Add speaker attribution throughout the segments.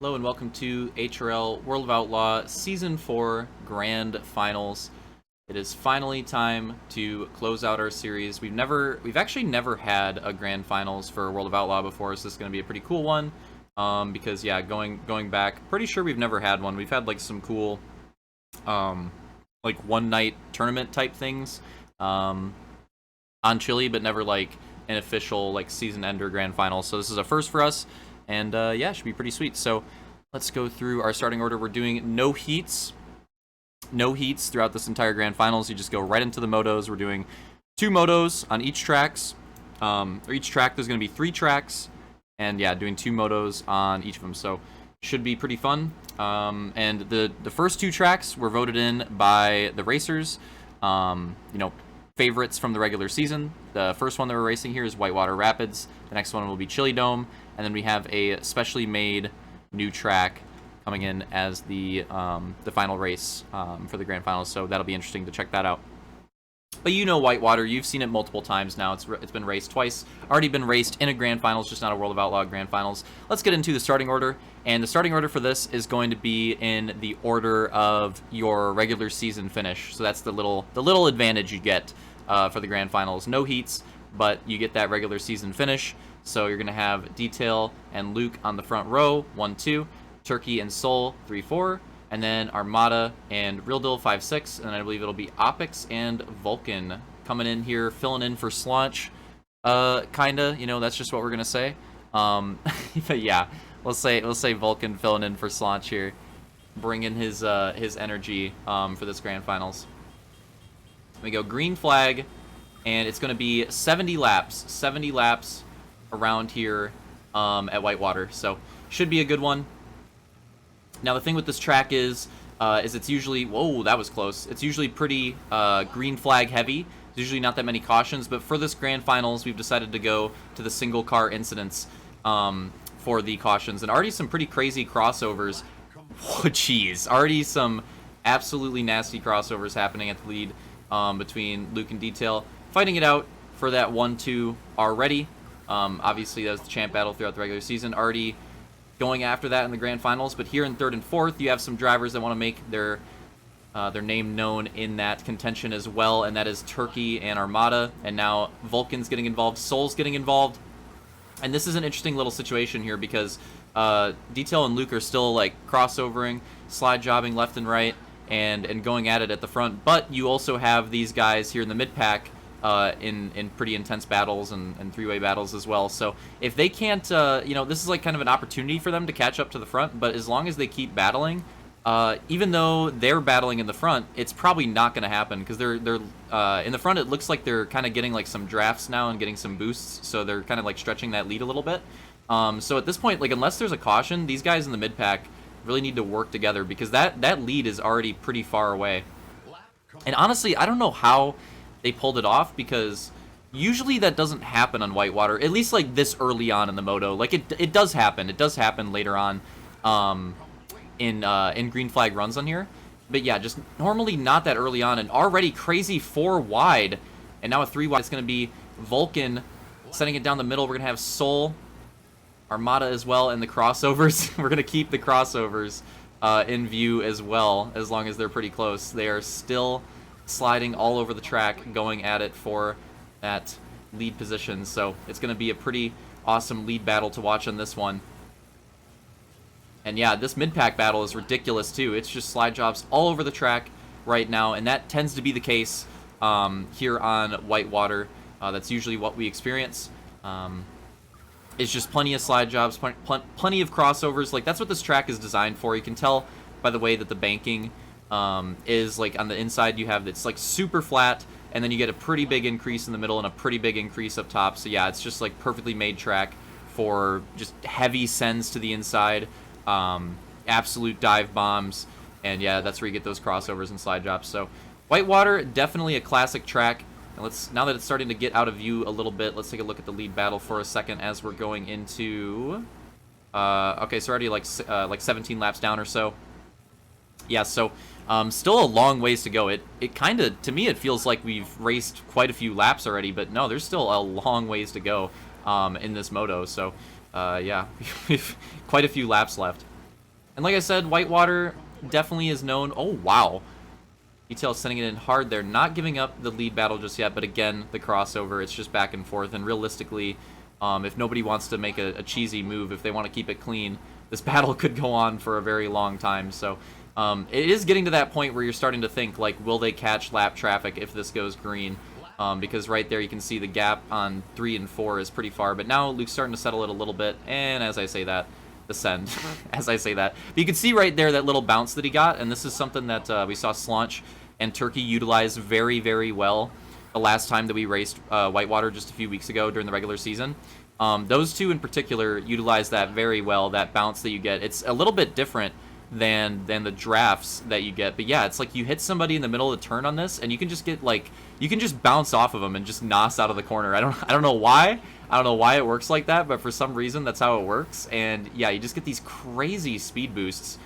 Speaker 1: Hello and welcome to HRL World of Outlaw Season 4 Grand Finals. It is finally time to close out our series. We've actually never had a Grand Finals for World of Outlaw before, so this is going to be a pretty cool one. Because yeah, going back, pretty sure we've never had one. We've had like some cool, like one night tournament type things, on Chile, but never like an official like season ender Grand Final. So this is a first for us. And yeah, it should be pretty sweet. So let's go through our starting order. We're doing no heats throughout this entire Grand Finals. You just go right into the motos. We're doing 2 motos on each tracks. Or each track, there's going to be 3 tracks. And yeah, doing 2 motos on each of them. So should be pretty fun. And the first 2 tracks were voted in by the racers. Favorites from the regular season. The first one that we're racing here is Whitewater Rapids. The next one will be Chili Dome. And then we have a specially made new track coming in as the final race for the Grand Finals. So that'll be interesting to check that out. But you know Whitewater, you've seen it multiple times now. It's been raced twice. Already been raced in a Grand Finals, just not a World of Outlaw Grand Finals. Let's get into the starting order. And the starting order for this is going to be in the order of your regular season finish. So that's the little advantage you get for the Grand Finals. No heats, but you get that regular season finish. So you're going to have Detail and Luke on the front row, 1-2. Turkey and Soul, 3-4. And then Armada and Real Deal, 5-6. And I believe it'll be Opix and Vulcan coming in here, filling in for Slaunch. Kinda, that's just what we're going to say. But yeah, we'll say Vulcan filling in for Slaunch here. Bringing his energy for this Grand Finals. We go green flag, and it's going to be 70 laps around here at Whitewater. So should be a good one. Now the thing with this track is it's usually, whoa, that was close. It's usually pretty green flag heavy. There's usually not that many cautions, but for this Grand Finals, we've decided to go to the single car incidents for the cautions. And already some pretty crazy crossovers. Oh, jeez. Already some absolutely nasty crossovers happening at the lead between Luke and Detail. Fighting it out for that 1-2 already. Obviously, that was the champ battle throughout the regular season. Already going after that in the Grand Finals, but here in 3rd and 4th, you have some drivers that want to make their name known in that contention as well, and that is Turkey and Armada, and now Vulcan's getting involved, Soul's getting involved, and this is an interesting little situation here because Detail and Luke are still like crossovering, slide jobbing left and right, and going at it at the front, but you also have these guys here in the mid-pack in pretty intense battles and three-way battles as well. So if they can't, this is like kind of an opportunity for them to catch up to the front, but as long as they keep battling, even though they're battling in the front, it's probably not going to happen because they're in the front. It looks like they're kind of getting like some drafts now and getting some boosts, so they're kind of like stretching that lead a little bit. So at this point, like unless there's a caution, these guys in the mid-pack really need to work together because that lead is already pretty far away. And honestly, I don't know how they pulled it off because usually that doesn't happen on Whitewater, at least like this early on in the Moto. Like it does happen. It does happen later on in green flag runs on here. But yeah, just normally not that early on, and already crazy 4 wide. And now a 3 wide. It's going to be Vulcan setting it down the middle. We're going to have Soul, Armada as well, and the crossovers. We're going to keep the crossovers in view as well, as long as they're pretty close. They are still sliding all over the track, going at it for that lead position. So it's going to be a pretty awesome lead battle to watch on this one. And yeah, this mid-pack battle is ridiculous too. It's just slide jobs all over the track right now, and that tends to be the case here on Whitewater. That's usually what we experience. It's just plenty of slide jobs, plenty of crossovers. Like that's what this track is designed for. You can tell by the way that the banking is like on the inside. You have it's like super flat, and then you get a pretty big increase in the middle and a pretty big increase up top. So yeah, it's just like perfectly made track for just heavy sends to the inside, absolute dive bombs, and yeah, that's where you get those crossovers and slide jobs. So Whitewater, definitely a classic track. And now that it's starting to get out of view a little bit, let's take a look at the lead battle for a second as we're going into okay, so already like 17 laps down or so. Yeah, so still a long ways to go. It kind of, to me, it feels like we've raced quite a few laps already, but no, there's still a long ways to go in this Moto. So yeah, we've quite a few laps left. And like I said, Whitewater definitely is known. Oh, wow. Detail sending it in hard there. Not giving up the lead battle just yet, but again, the crossover, it's just back and forth. And realistically, if nobody wants to make a cheesy move, if they want to keep it clean, this battle could go on for a very long time. So it is getting to that point where you're starting to think, like, will they catch lap traffic if this goes green? Because right there you can see the gap on 3 and 4 is pretty far. But now Luke's starting to settle it a little bit. And as I say that, the send, as I say that. But you can see right there that little bounce that he got. And this is something that we saw Slaunch and Turkey utilize very, very well the last time that we raced Whitewater just a few weeks ago during the regular season. Those two in particular utilize that very well, that bounce that you get. It's a little bit different than the drafts that you get. But yeah, it's like you hit somebody in the middle of the turn on this, and you can just get, like, you can just bounce off of them and just nos out of the corner. I don't know why. I don't know why it works like that, but for some reason that's how it works. And yeah, you just get these crazy speed boosts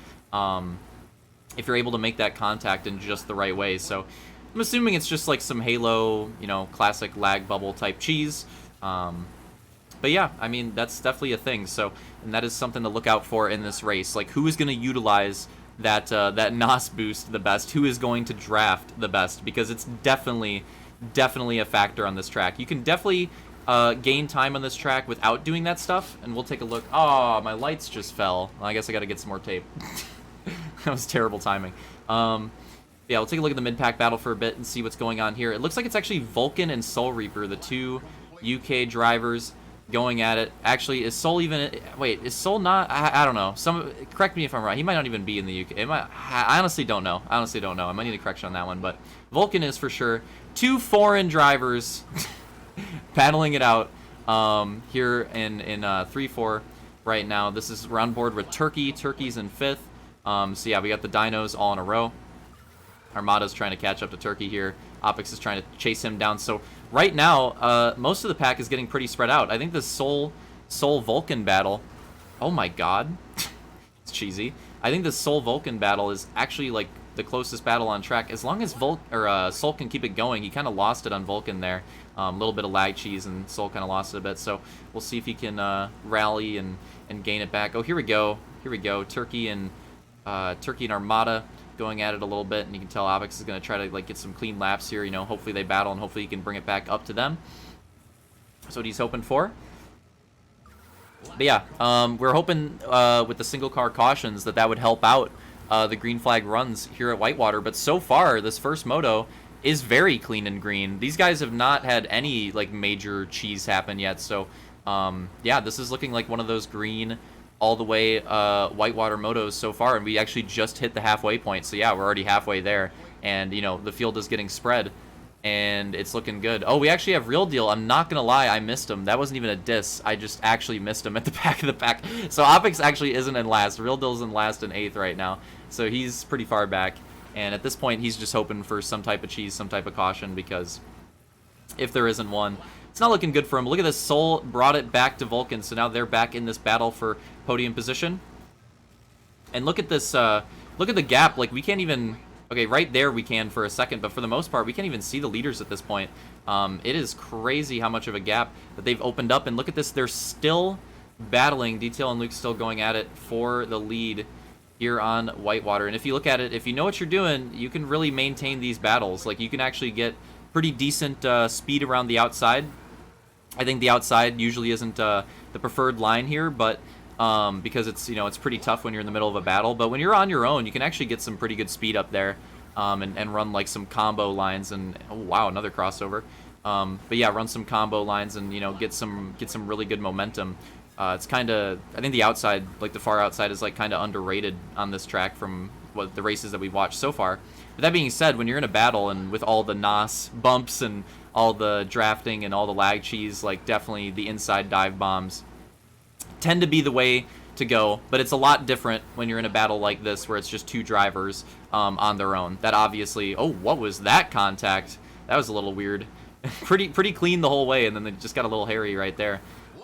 Speaker 1: if you're able to make that contact in just the right way. So I'm assuming it's just like some Halo, you know, classic lag bubble type cheese. But yeah, I mean, that's definitely a thing. So, and that is something to look out for in this race. Like, who is going to utilize that that NOS boost the best? Who is going to draft the best? Because it's definitely a factor on this track. You can definitely gain time on this track without doing that stuff. And we'll take a look. Oh, my lights just fell. Well, I guess I got to get some more tape. That was terrible timing. Yeah, we'll take a look at the mid-pack battle for a bit and see what's going on here. It looks like it's actually Vulcan and Soul Reaper, the two UK drivers going at it. Actually, is Soul even... Wait, is Soul not... I don't know. Correct me if I'm right. He might not even be in the UK. I honestly don't know. I might need a correction on that one, but Vulcan is for sure. Two foreign drivers battling it out here in 3-4 right now. We're on board with Turkey. Turkey's in 5th. So yeah, we got the Dinos all in a row. Armada's trying to catch up to Turkey here. Opix is trying to chase him down. So right now, most of the pack is getting pretty spread out. I think the Soul Vulcan battle... Oh my god. It's cheesy. I think the Soul Vulcan battle is actually like the closest battle on track. As long as Soul can keep it going. He kind of lost it on Vulcan there. A little bit of lag cheese, and Soul kind of lost it a bit. So we'll see if he can rally and gain it back. Oh, here we go. Here we go. Turkey and Armada going at it a little bit, and you can tell Opix is going to try to, like, get some clean laps here. You know, hopefully they battle, and hopefully he can bring it back up to them. That's what he's hoping for. But yeah, we're hoping with the single car cautions that would help out the green flag runs here at Whitewater. But so far, this first moto is very clean and green. These guys have not had any, like, major cheese happen yet. So yeah, this is looking like one of those green all the way Whitewater motos so far, and we actually just hit the halfway point. So yeah, we're already halfway there, and you know, the field is getting spread, and it's looking good. Oh, we actually have Real Deal. I'm not gonna lie, I missed him. That wasn't even a diss. I just actually missed him at the back of the pack. So Opix actually isn't in last. Real Deal's in last and 8th right now, so he's pretty far back. And at this point, he's just hoping for some type of cheese, some type of caution, because if there isn't one, it's not looking good for him. Look at this. Soul brought it back to Vulcan, so now they're back in this battle for podium position. And look at this, look at the gap. Like, we can't even... Okay, right there we can for a second, but for the most part, we can't even see the leaders at this point. It is crazy how much of a gap that they've opened up. And look at this. They're still battling. Detail and Luke still going at it for the lead here on Whitewater. And if you look at it, if you know what you're doing, you can really maintain these battles. Like, you can actually get pretty decent speed around the outside. I think the outside usually isn't the preferred line here, but because it's, you know, it's pretty tough when you're in the middle of a battle. But when you're on your own, you can actually get some pretty good speed up there, and run like some combo lines. And oh wow, another crossover. But yeah, run some combo lines and, you know, get some really good momentum. It's kind of, I think the outside, like the far outside, is like kind of underrated on this track from what the races that we've watched so far. But that being said, when you're in a battle and with all the NOS bumps and all the drafting and all the lag cheese, like, definitely the inside dive bombs tend to be the way to go. But it's a lot different when you're in a battle like this where it's just two drivers on their own. That obviously... Oh, what was that contact? That was a little weird. pretty clean the whole way, and then they just got a little hairy right there.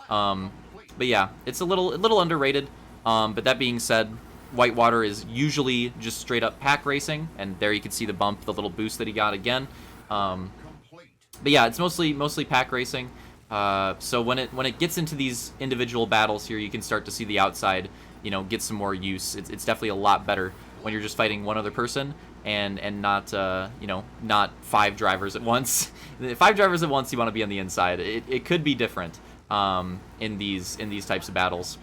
Speaker 1: But yeah, it's a little underrated. But that being said, Whitewater is usually just straight up pack racing, and there you can see the bump, the little boost that he got again. But yeah, it's mostly pack racing. So when it gets into these individual battles here, you can start to see the outside you know, get some more use. It's definitely a lot better when you're just fighting one other person and not you know, not 5 drivers at once. 5 drivers at once, you want to be on the inside. It could be different in these types of battles.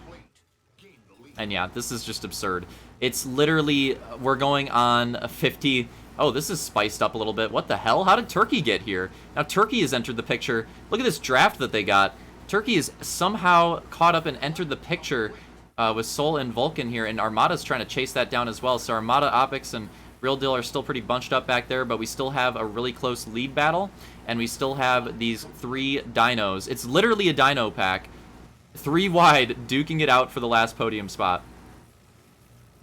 Speaker 1: And yeah, this is just absurd. It's literally, we're going on a 50. Oh, this is spiced up a little bit. What the hell? How did Turkey get here? Now Turkey has entered the picture. Look at this draft that they got. Turkey is somehow caught up and entered the picture with Sol and Vulcan here, and Armada's trying to chase that down as well. So Armada, Opix, and Real Deal are still pretty bunched up back there, but we still have a really close lead battle, and we still have these 3 dinos. It's literally a dino pack. 3 wide, duking it out for the last podium spot.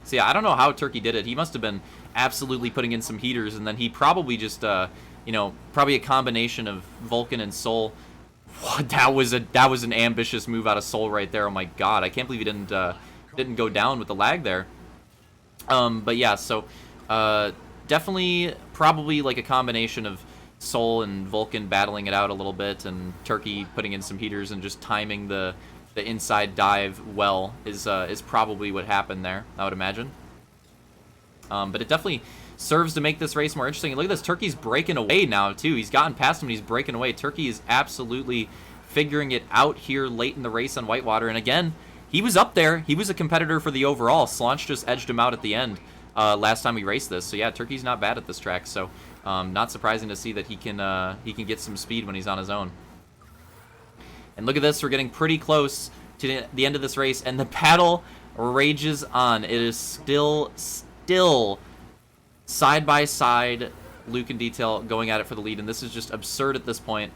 Speaker 1: So yeah, I don't know how Turkey did it. He must have been absolutely putting in some heaters, and then he probably just, you know, probably a combination of Vulcan and Sol. What, that was an ambitious move out of Sol right there. Oh my god, I can't believe he didn't go down with the lag there. But yeah, so definitely probably like a combination of Sol and Vulcan battling it out a little bit, and Turkey putting in some heaters and just timing the inside dive well is probably what happened there, I would imagine. But it definitely serves to make this race more interesting. And look at this, Turkey's breaking away now too. He's gotten past him and he's breaking away. Turkey is absolutely figuring it out here late in the race on Whitewater. And again, he was up there. He was a competitor for the overall. Slaunch just edged him out at the end last time we raced this. So yeah, Turkey's not bad at this track. So not surprising to see that he can get some speed when he's on his own. And look at this, we're getting pretty close to the end of this race, and the battle rages on. It is still side by side, Luke and Detail going at it for the lead, and this is just absurd at this point.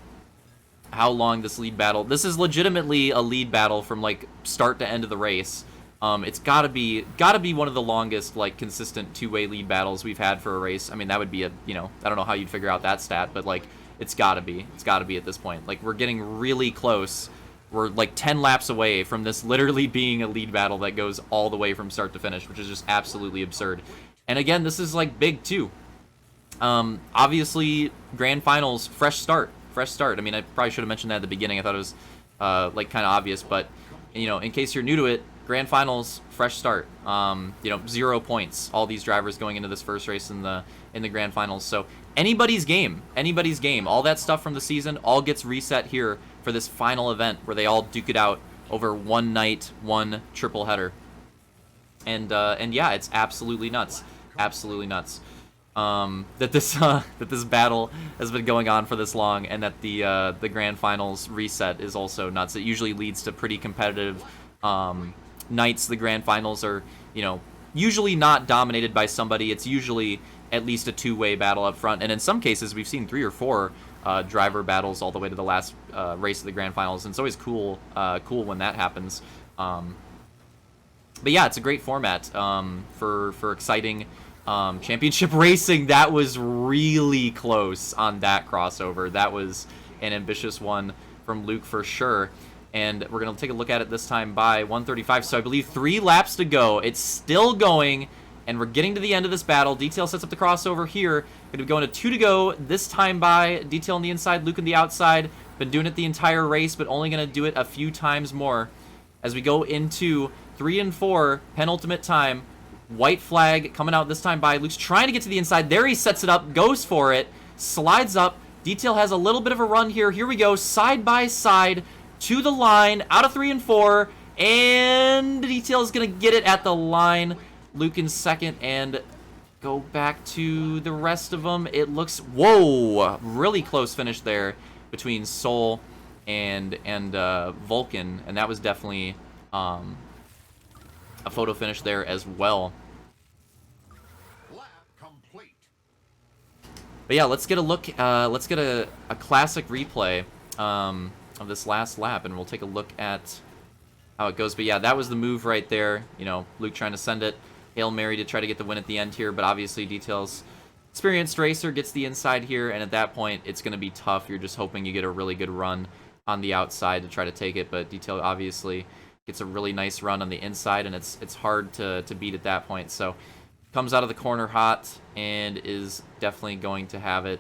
Speaker 1: How long this lead battle? This is legitimately a lead battle from like start to end of the race. It's gotta be one of the longest like consistent 2-way lead battles we've had for a race. I mean, that would be a, you know, I don't know how you'd figure out that stat, but like it's gotta be at this point. Like, we're getting really close. We're like 10 laps away from this literally being a lead battle that goes all the way from start to finish, which is just absolutely absurd. And again, this is like big too. Obviously, grand finals, fresh start. I mean, I probably should have mentioned that at the beginning. I thought it was like kind of obvious, but you know, in case you're new to it, grand finals, fresh start. You know, 0 points. All these drivers going into this first race in the grand finals. So anybody's game. All that stuff from the season all gets reset here for this final event where they all duke it out over one night, one triple header. And yeah, it's absolutely nuts. That this battle has been going on for this long, and that the grand finals reset is also nuts. It usually leads to pretty competitive nights. The grand finals are, you know, usually not dominated by somebody. It's usually at least a 2-way battle up front, and in some cases we've seen 3 or 4 driver battles all the way to the last race of the grand finals, and it's always cool when that happens. But yeah, it's a great format for exciting championship racing. That was really close on that crossover. That was an ambitious one from Luke for sure. And we're going to take a look at it this time by 1:35. So I believe 3 laps to go. It's still going, and we're getting to the end of this battle. Detail sets up the crossover here. Going to be going to 2 to go. This time by Detail on the inside, Luke on the outside. Been doing it the entire race, but only going to do it a few times more. As we go into 3 and 4, penultimate time. White flag coming out this time by Luke's trying to get to the inside. There he sets it up, goes for it, slides up. Detail has a little bit of a run here. Here we go, side by side to the line, out of 3 and 4, and Detail is going to get it at the line. Luke in second, and go back to the rest of them. It looks, whoa, really close finish there between Sol and Vulcan, and that was definitely a photo finish there as well. But yeah, let's get a look, let's get a classic replay of this last lap, and we'll take a look at how it goes. But yeah, that was the move right there. You know, Luke trying to send it, Hail Mary to try to get the win at the end here, but obviously Detail's experienced racer gets the inside here, and at that point, it's going to be tough. You're just hoping you get a really good run on the outside to try to take it, but Detail obviously gets a really nice run on the inside, and it's hard to beat at that point. So comes out of the corner hot and is definitely going to have it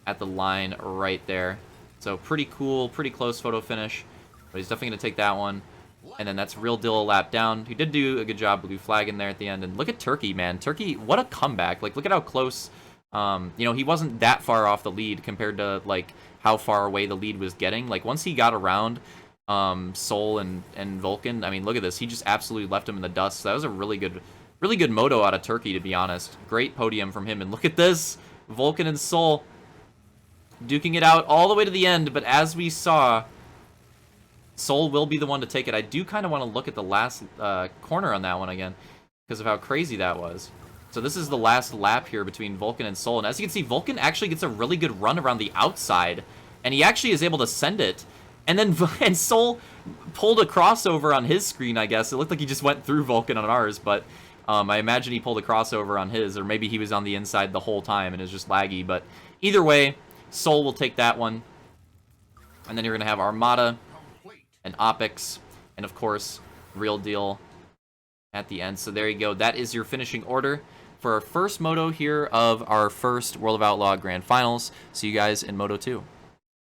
Speaker 1: at the line right there. So pretty cool, pretty close photo finish, but he's definitely going to take that one. And then that's Real Deal a lap down. He did do a good job blue flag in there at the end. And look at Turkey, man. Turkey, what a comeback. Like, look at how close, you know, he wasn't that far off the lead compared to, like, how far away the lead was getting. Like, once he got around Sol and Vulcan, I mean, look at this. He just absolutely left him in the dust. So that was a really good moto out of Turkey, to be honest. Great podium from him. And look at this. Vulcan and Sol duking it out all the way to the end. But as we saw, Sol will be the one to take it. I do kind of want to look at the last corner on that one again because of how crazy that was. So this is the last lap here between Vulcan and Sol. And as you can see, Vulcan actually gets a really good run around the outside. And he actually is able to send it. And then Sol pulled a crossover on his screen, I guess. It looked like he just went through Vulcan on ours. But I imagine he pulled a crossover on his. Or maybe he was on the inside the whole time and it was just laggy. But either way, Sol will take that one. And then you're going to have Armada and Opix, and of course, Real Deal at the end. So there you go. That is your finishing order for our first moto here of our first World of Outlaw Grand Finals. See you guys in Moto 2.